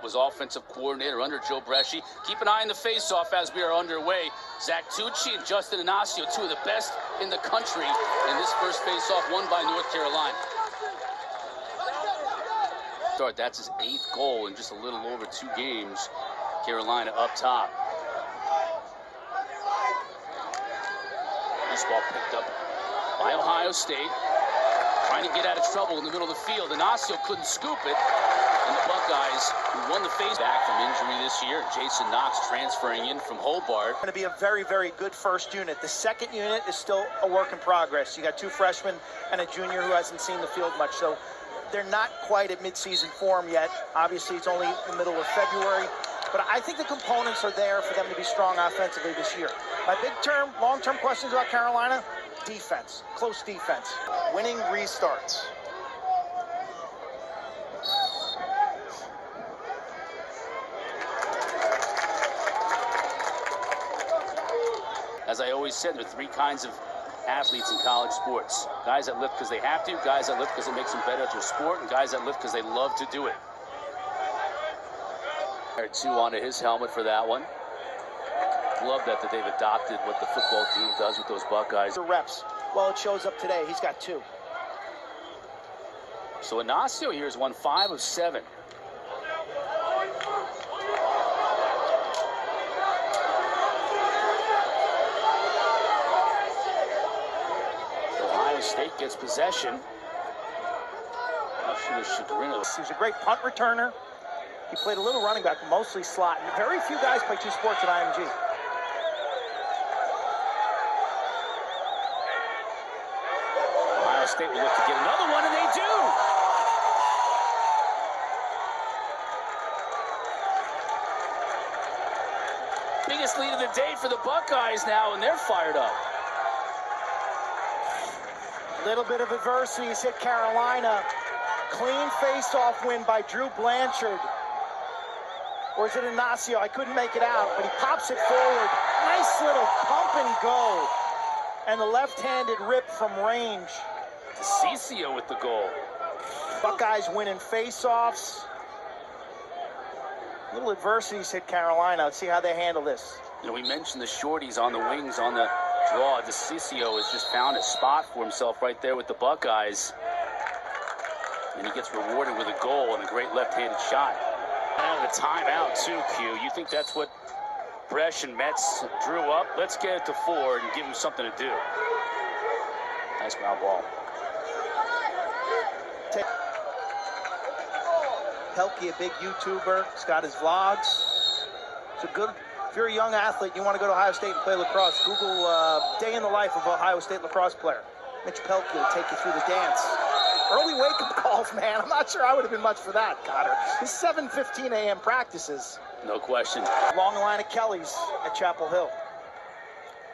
was offensive coordinator under Joe Bresci. Keep an eye on the face-off as we are underway. Zach Tucci and Justin Inacio, two of the best in the country in this first face-off, won by North Carolina. That's his 8th goal in just a little over 2 games. Carolina up top. This ball picked up by Ohio State. Trying to get out of trouble in the middle of the field. Inacio couldn't scoop it. And the Buckeyes, who won the face back from injury this year. Jason Knox transferring in from Hobart. Going to be a very, very good first unit. The second unit is still a work in progress. You got 2 freshmen and a junior who hasn't seen the field much. So they're not quite at midseason form yet. Obviously, it's only the middle of February. But I think the components are there for them to be strong offensively this year. My big-term, long-term questions about Carolina, defense, close defense. Winning restarts. As I always said, there are 3 kinds of athletes in college sports. Guys that lift because they have to, guys that lift because it makes them better at their sport, and guys that lift because they love to do it. 2 onto his helmet for that one. Love that they've adopted what the football team does with those Buckeyes. The reps. Well, it shows up today. He's got 2. So Inacio here has won 5 of 7. Ohio State gets possession. Much to the chagrin of. He's a great punt returner. He played a little running back, mostly slot. And very few guys play 2 sports at IMG. Ohio State will look to get another one, and they do. Biggest lead of the day for the Buckeyes now, and they're fired up. Little bit of adversity has hit Carolina. Clean face-off win by Drew Blanchard. Or is it Inacio? I couldn't make it out, but he pops it forward. Nice little pump and go. And the left-handed rip from range. Inacio with the goal. Buckeyes winning face-offs. Little adversities hit Carolina. Let's see how they handle this. You know, we mentioned the shorties on the wings on the draw. Inacio has just found a spot for himself right there with the Buckeyes. And he gets rewarded with a goal and a great left-handed shot. And a timeout too, Q. You think that's what Bresh and Metz drew up? Let's get it to 4 and give him something to do. Nice ground ball. Pelkey, a big YouTuber. He's got his vlogs. It's a good, if you're a young athlete, you want to go to Ohio State and play lacrosse, Google day in the life of an Ohio State lacrosse player. Mitch Pelkey will take you through the dance. Early wake-up calls, man. I'm not sure I would have been much for that, Cotter. His 7:15 a.m. practices. No question. Long line of Kellys at Chapel Hill.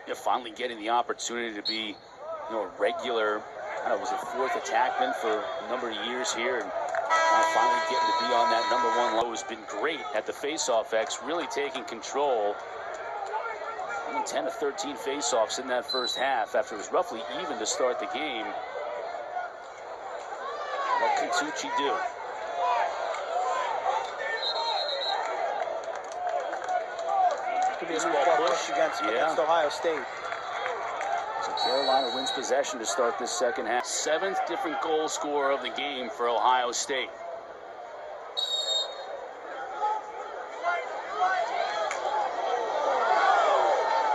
You're finally getting the opportunity to be, you know, a regular, I don't know, was it 4th attackman for a number of years here, and finally getting to be on that #1 low has been great at the Faceoff X, really taking control. Only 10 of 13 faceoffs in that first half after it was roughly even to start the game. What can Tucci do? Could be a ball push against Ohio State. So Carolina wins possession to start this second half. 7th different goal scorer of the game for Ohio State.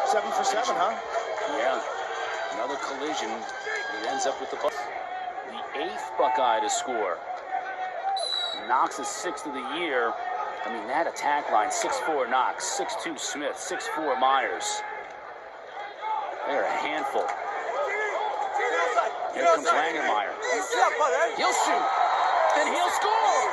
Seven for 7, huh? Yeah. Another collision. It ends up with the 8th Buckeye to score. Knox is 6th of the year. I mean, that attack line, 6'4" Knox, 6'2" Smith, 6'4" Myers. They're a handful. Here comes Langermeyer. He'll shoot, and he'll score!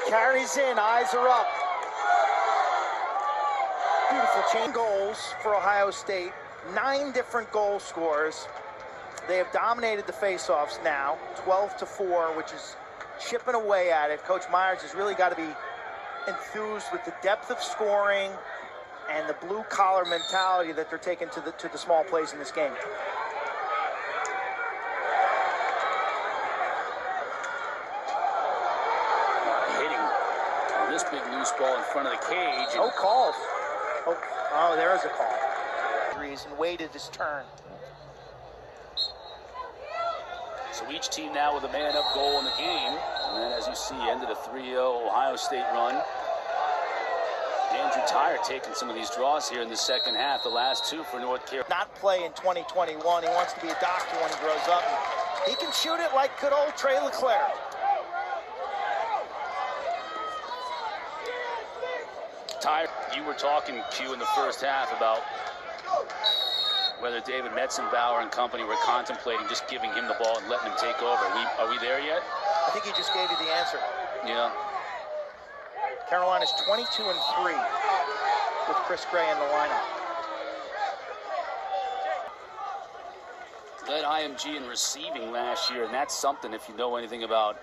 Carries in, eyes are up. Beautiful chain goals for Ohio State. 9 different goal scorers. They have dominated the faceoffs now, 12-4, which is chipping away at it. Coach Myers has really got to be enthused with the depth of scoring and the blue-collar mentality that they're taking to the small plays in this game. Hitting this big loose ball in front of the cage. No calls. Oh, there is a call. And waited his turn. So each team now with a man-up goal in the game. And then, as you see, ended a 3-0 Ohio State run. Andrew Tyre taking some of these draws here in the second half. The last two for North Carolina. Not play in 2021. He wants to be a doctor when he grows up. He can shoot it like good old Trey LeClaire. Tyre, you were talking, Q, in the first half about whether David Metzenbauer and company were contemplating just giving him the ball and letting him take over. Are we there yet? I think he just gave you the answer. Yeah. Carolina's 22-3 with Chris Gray in the lineup. Led IMG in receiving last year, and that's something, if you know anything about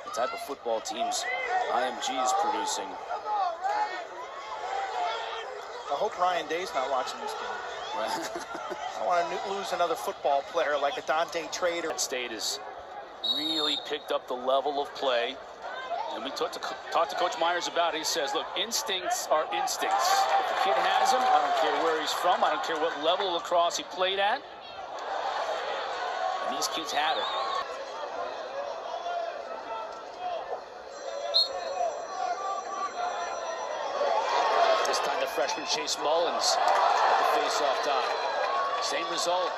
the type of football teams IMG is producing. I hope Ryan Day's not watching this game. Right. I don't want to lose another football player like a Dante Trader. State has really picked up the level of play. And we talked to Coach Myers about it. He says, look, instincts are instincts. If the kid has them, I don't care where he's from. I don't care what level of lacrosse he played at. And these kids have it. This time the freshman Chase Mullins at the face-off time. Same result.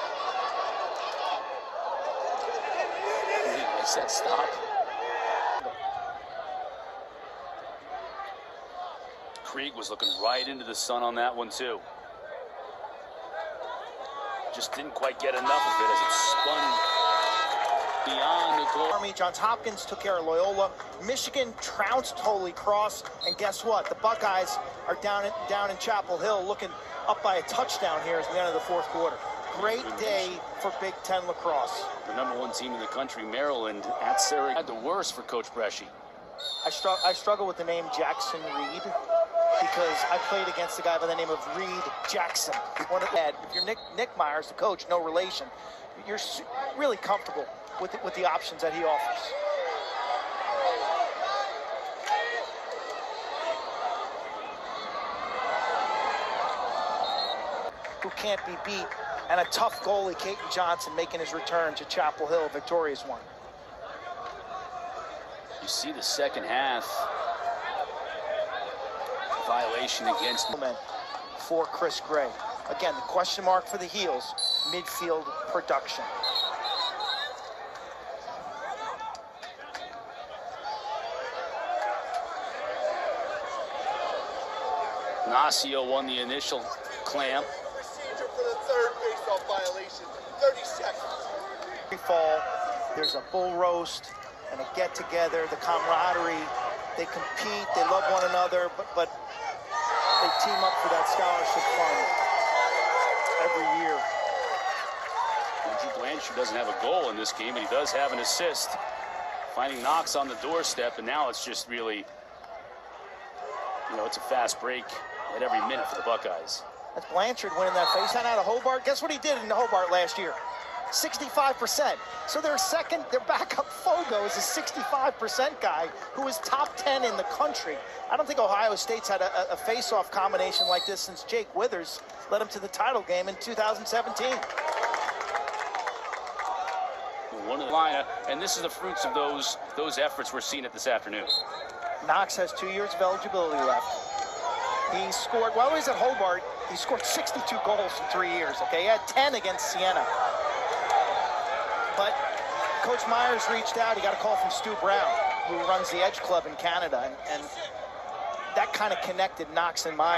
He makes that stop. Krieg was looking right into the sun on that one, too. Just didn't quite get enough of it as it spun beyond the goal. Army, Johns Hopkins took care of Loyola. Michigan trounced Holy Cross. And guess what? The Buckeyes are down in Chapel Hill looking up by a touchdown here at the end of the fourth quarter. Great day for Big Ten lacrosse. The #1 team in the country, Maryland, at Sarah, had the worst for Coach Bresci. I struggle with the name Jackson Reed because I played against a guy by the name of Reed Jackson. If you're Nick Myers, the coach, no relation, you're really comfortable with the options that he offers. Who can't be beat, and a tough goalie, Caton Johnson, making his return to Chapel Hill, victorious one. You see the second half violation against for Chris Gray. Again, the question mark for the Heels, midfield production. Inacio won the initial clamp. Procedure for the third face-off violation, 30 seconds. Every fall, there's a bull roast and a get-together, the camaraderie. They compete, they love one another, but they team up for that scholarship fund every year. Andrew Blanchard doesn't have a goal in this game, but he does have an assist. Finding Knox on the doorstep, and now it's just really, it's a fast break at every minute for the Buckeyes. That's Blanchard winning that face-off out of Hobart. Guess what he did in Hobart last year? 65%. So their backup Fogo is a 65% guy who is top 10 in the country. I don't think Ohio State's had a face-off combination like this since Jake Withers led him to the title game in 2017. One of the lineup, and this is the fruits of those efforts we're seeing it this afternoon. Knox has 2 years of eligibility left. He scored, while he was at Hobart, he scored 62 goals in 3 years, okay? He had 10 against Siena. But Coach Myers reached out. He got a call from Stu Brown, who runs the Edge Club in Canada, and that kind of connected Knox and Myers.